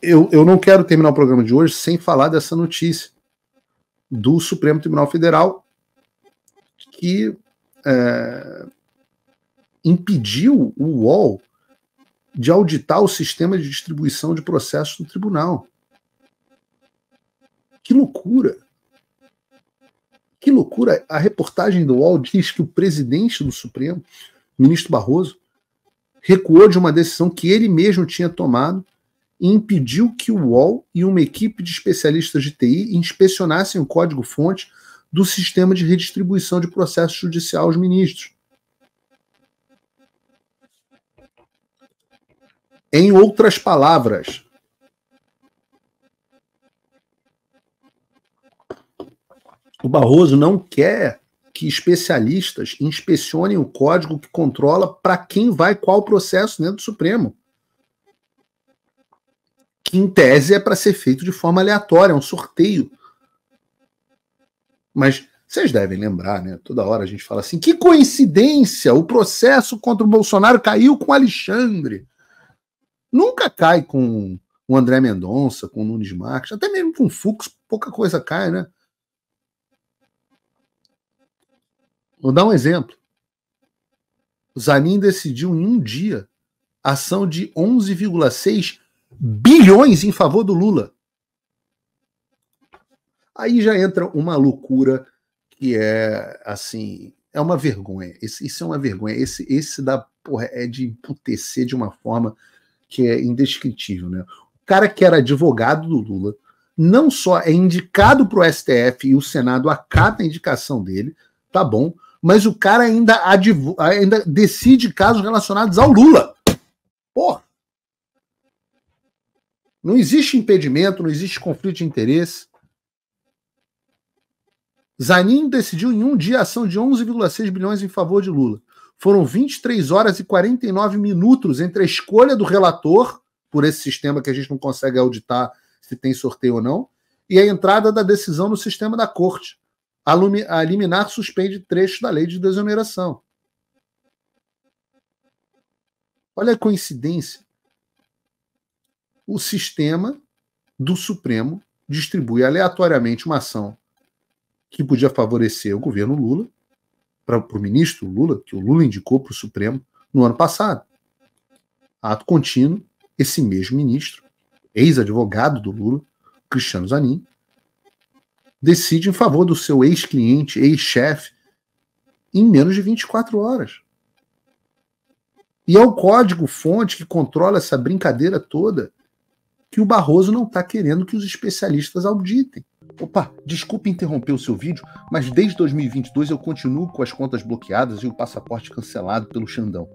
Eu não quero terminar o programa de hoje sem falar dessa notícia do Supremo Tribunal Federal que impediu o UOL de auditar o sistema de distribuição de processos do tribunal. Que loucura! Que loucura! A reportagem do UOL diz que o presidente do Supremo, ministro Barroso, recuou de uma decisão que ele mesmo tinha tomado e impediu que o UOL e uma equipe de especialistas de TI inspecionassem o código-fonte do sistema de redistribuição de processo judicial aos ministros. Em outras palavras, o Barroso não quer que especialistas inspecionem o código que controla para quem vai qual processo dentro do Supremo. Que, em tese, é para ser feito de forma aleatória, é um sorteio. Mas vocês devem lembrar, né? Toda hora a gente fala assim, que coincidência, o processo contra o Bolsonaro caiu com o Alexandre. Nunca cai com o André Mendonça, com o Nunes Marques, até mesmo com o Fux, pouca coisa cai, né? Vou dar um exemplo. O Zanin decidiu em um dia ação de 11,6 bilhões em favor do Lula. Aí já entra uma loucura que é, assim, é uma vergonha. Isso é uma vergonha. Esse é de emputecer de uma forma que é indescritível, né? O cara que era advogado do Lula não só é indicado para o STF e o Senado acata a indicação dele, tá bom, mas o cara ainda decide casos relacionados ao Lula. Porra! Não existe impedimento, não existe conflito de interesse. Zanin decidiu em um dia a ação de 11,6 bilhões em favor de Lula. Foram 23 horas e 49 minutos entre a escolha do relator, por esse sistema que a gente não consegue auditar se tem sorteio ou não, e a entrada da decisão no sistema da corte. A liminar suspende trechos da lei de desoneração. Olha a coincidência. O sistema do Supremo distribui aleatoriamente uma ação que podia favorecer o governo Lula, para o ministro Lula, que o Lula indicou para o Supremo no ano passado. Ato contínuo, esse mesmo ministro, ex-advogado do Lula, Cristiano Zanin, decide em favor do seu ex-cliente, ex-chefe, em menos de 24 horas. E é o código-fonte que controla essa brincadeira toda que o Barroso não está querendo que os especialistas auditem. Opa, desculpe interromper o seu vídeo, mas desde 2022 eu continuo com as contas bloqueadas e o passaporte cancelado pelo Xandão.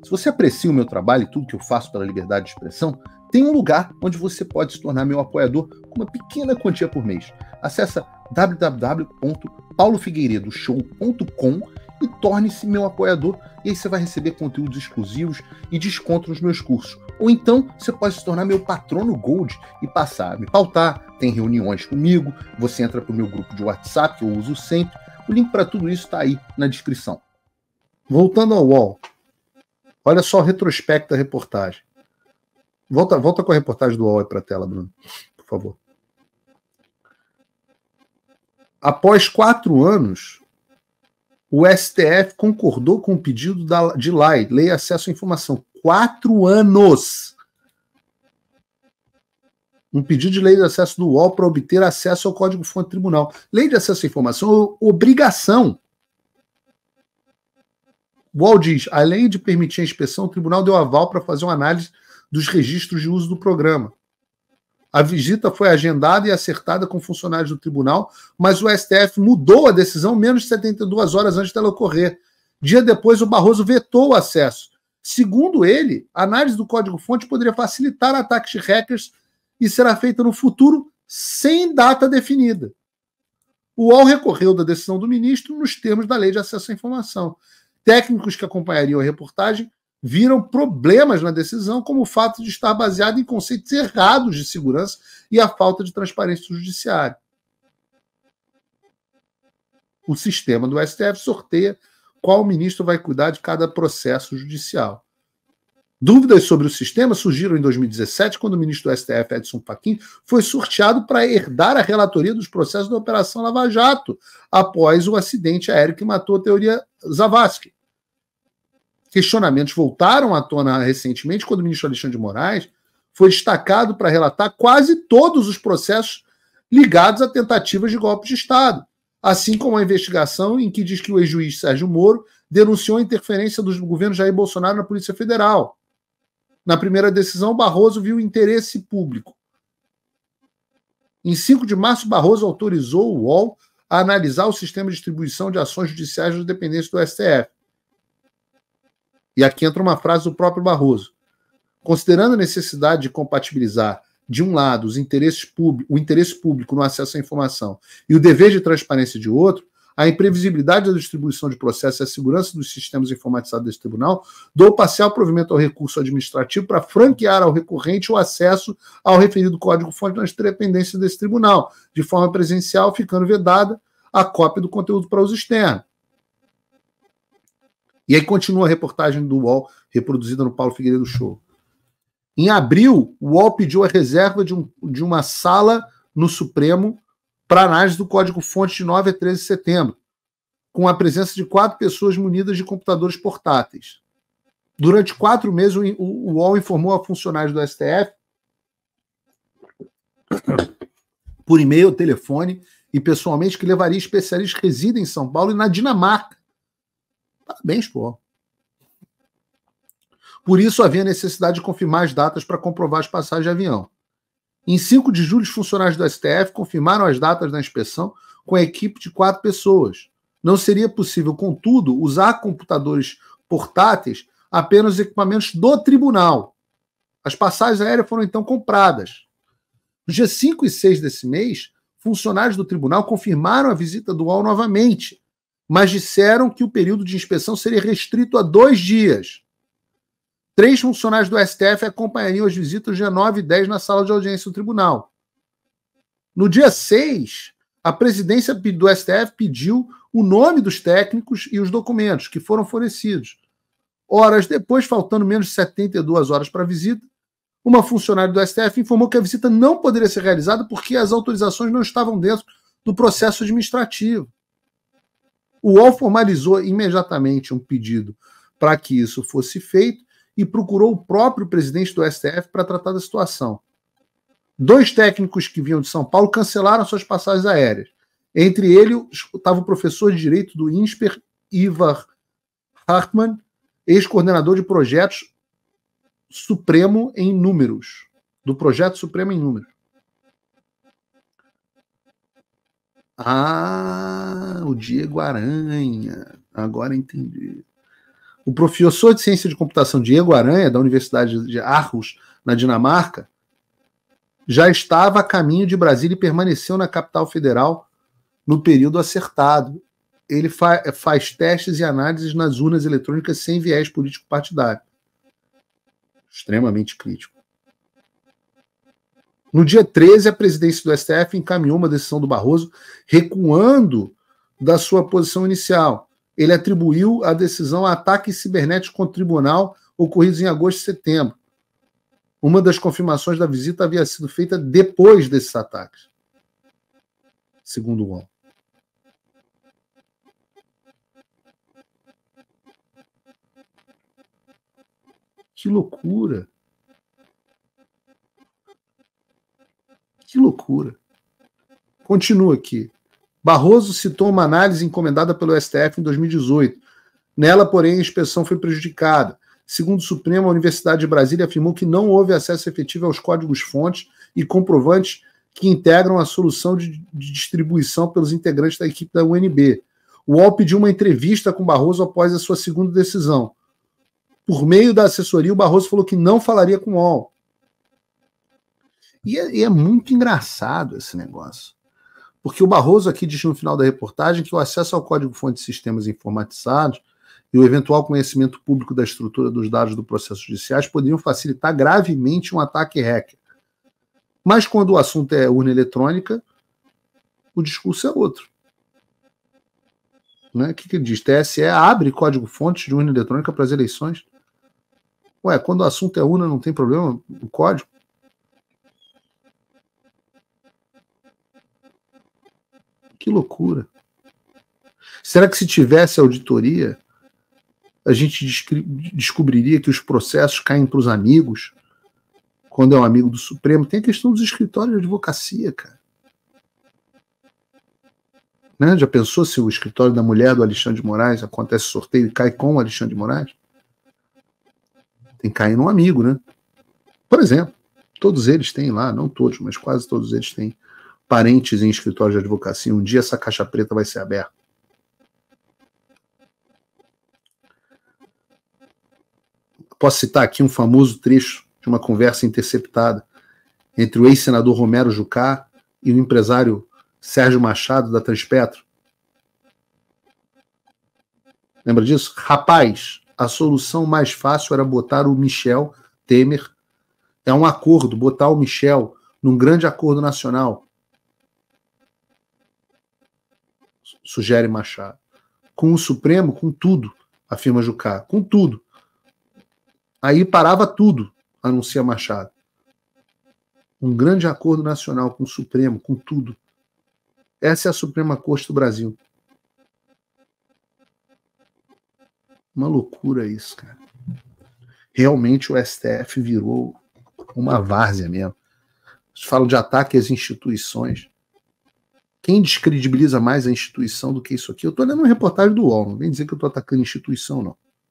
Se você aprecia o meu trabalho e tudo que eu faço pela liberdade de expressão, tem um lugar onde você pode se tornar meu apoiador com uma pequena quantia por mês. Acesse www.paulofigueiredoshow.com e torne-se meu apoiador, e aí você vai receber conteúdos exclusivos e desconto nos meus cursos. Ou então você pode se tornar meu patrono Gold e passar a me pautar, tem reuniões comigo, você entra para o meu grupo de WhatsApp, que eu uso sempre. O link para tudo isso está aí na descrição. Voltando ao UOL, olha só o retrospecto da reportagem. Volta com a reportagem do UOL aí para a tela, Bruno, por favor. Após 4 anos, o STF concordou com o pedido de Lei de Acesso à Informação. 4 anos! Um pedido de lei de acesso do UOL para obter acesso ao código-fonte do tribunal. Lei de acesso à informação é obrigação. O UOL diz, além de permitir a inspeção, o tribunal deu aval para fazer uma análise dos registros de uso do programa. A visita foi agendada e acertada com funcionários do tribunal, mas o STF mudou a decisão menos de 72 horas antes dela ocorrer. Dia depois, o Barroso vetou o acesso. Segundo ele, a análise do código-fonte poderia facilitar ataques de hackers e será feita no futuro sem data definida. O UOL recorreu da decisão do ministro nos termos da Lei de Acesso à Informação. Técnicos que acompanhariam a reportagem viram problemas na decisão, como o fato de estar baseado em conceitos errados de segurança e a falta de transparência judiciária. O sistema do STF sorteia qual ministro vai cuidar de cada processo judicial. Dúvidas sobre o sistema surgiram em 2017, quando o ministro do STF, Edson Fachin, foi sorteado para herdar a relatoria dos processos da Operação Lava Jato, após o acidente aéreo que matou a teoria Zavascki. Questionamentos voltaram à tona recentemente, quando o ministro Alexandre de Moraes foi destacado para relatar quase todos os processos ligados a tentativas de golpe de Estado, assim como a investigação em que diz que o ex-juiz Sérgio Moro denunciou a interferência do governo Jair Bolsonaro na Polícia Federal. Na primeira decisão, Barroso viu interesse público. Em 5 de março, Barroso autorizou o UOL a analisar o sistema de distribuição de ações judiciais das dependências do STF. E aqui entra uma frase do próprio Barroso. Considerando a necessidade de compatibilizar, de um lado, o interesse público no acesso à informação e o dever de transparência de outro, a imprevisibilidade da distribuição de processos e a segurança dos sistemas informatizados desse tribunal, dou parcial provimento ao recurso administrativo para franquear ao recorrente o acesso ao referido código-fonte nas dependências desse tribunal, de forma presencial, ficando vedada a cópia do conteúdo para uso externo. E aí continua a reportagem do UOL, reproduzida no Paulo Figueiredo Show. Em abril, o UOL pediu a reserva de uma sala no Supremo para análise do código-fonte de 9 a 13 de setembro, com a presença de 4 pessoas munidas de computadores portáteis. Durante 4 meses, o UOL informou a funcionários do STF, por e-mail, telefone e pessoalmente, que levaria especialistas que residem em São Paulo e na Dinamarca. Parabéns, pô. Por isso, havia necessidade de confirmar as datas para comprovar as passagens de avião. Em 5 de julho, os funcionários do STF confirmaram as datas da inspeção com a equipe de 4 pessoas. Não seria possível, contudo, usar computadores portáteis apenas os equipamentos do tribunal. As passagens aéreas foram, então, compradas. Nos dias 5 e 6 desse mês, funcionários do tribunal confirmaram a visita do UOL novamente, mas disseram que o período de inspeção seria restrito a 2 dias. 3 funcionários do STF acompanhariam as visitas dia 9 e 10 na sala de audiência do tribunal. No dia 6, a presidência do STF pediu o nome dos técnicos e os documentos que foram fornecidos. Horas depois, faltando menos de 72 horas para a visita, uma funcionária do STF informou que a visita não poderia ser realizada porque as autorizações não estavam dentro do processo administrativo. O UOL formalizou imediatamente um pedido para que isso fosse feito e procurou o próprio presidente do STF para tratar da situação. 2 técnicos que vinham de São Paulo cancelaram suas passagens aéreas. Entre eles estava o professor de Direito do INSPER, Ivar Hartmann, ex-coordenador de projetos Supremo em Números, do Projeto Supremo em Números. Ah, o Diego Aranha. Agora entendi. O professor de Ciência de Computação Diego Aranha, da Universidade de Aarhus, na Dinamarca, já estava a caminho de Brasília e permaneceu na capital federal no período acertado. Ele faz testes e análises nas urnas eletrônicas sem viés político partidário. Extremamente crítico. No dia 13, a presidência do STF encaminhou uma decisão do Barroso recuando da sua posição inicial. Ele atribuiu a decisão a ataques cibernéticos contra o tribunal ocorridos em agosto e setembro. Uma das confirmações da visita havia sido feita depois desses ataques, segundo o UOL. Que loucura! Que loucura! Continua aqui. Barroso citou uma análise encomendada pelo STF em 2018. Nela, porém, a inspeção foi prejudicada. Segundo o Supremo, a Universidade de Brasília afirmou que não houve acesso efetivo aos códigos-fontes e comprovantes que integram a solução de distribuição pelos integrantes da equipe da UNB. O UOL pediu uma entrevista com Barroso após a sua segunda decisão. Por meio da assessoria, o Barroso falou que não falaria com o UOL. E é muito engraçado esse negócio. Porque o Barroso aqui diz no final da reportagem que o acesso ao código-fonte de sistemas informatizados e o eventual conhecimento público da estrutura dos dados do processo judiciais poderiam facilitar gravemente um ataque hacker. Mas quando o assunto é urna eletrônica, o discurso é outro. Né? O que ele diz? TSE abre código-fonte de urna eletrônica para as eleições. Ué, quando o assunto é urna, não tem problema o código? Que loucura. Será que se tivesse auditoria, a gente descobriria que os processos caem para os amigos, quando é um amigo do Supremo? Tem a questão dos escritórios de advocacia, cara. Né? Já pensou se o escritório da mulher do Alexandre de Moraes acontece sorteio e cai com o Alexandre de Moraes? Tem que cair num amigo, né? Por exemplo, todos eles têm lá, não todos, mas quase todos eles têm parentes em escritório de advocacia. Um dia essa caixa preta vai ser aberta. Posso citar aqui um famoso trecho de uma conversa interceptada entre o ex-senador Romero Jucá e o empresário Sérgio Machado, da Transpetro. Lembra disso? Rapaz, a solução mais fácil era botar o Michel Temer. É um acordo, botar o Michel num grande acordo nacional. Sugere Machado. Com o Supremo, com tudo, afirma Jucá, com tudo. Aí parava tudo, anuncia Machado. Um grande acordo nacional com o Supremo, com tudo. Essa é a Suprema Corte do Brasil. Uma loucura isso, cara. Realmente o STF virou uma várzea mesmo. Eles falam de ataque às instituições. Quem descredibiliza mais a instituição do que isso aqui? Eu estou lendo uma reportagem do UOL, não vem dizer que eu estou atacando a instituição, não.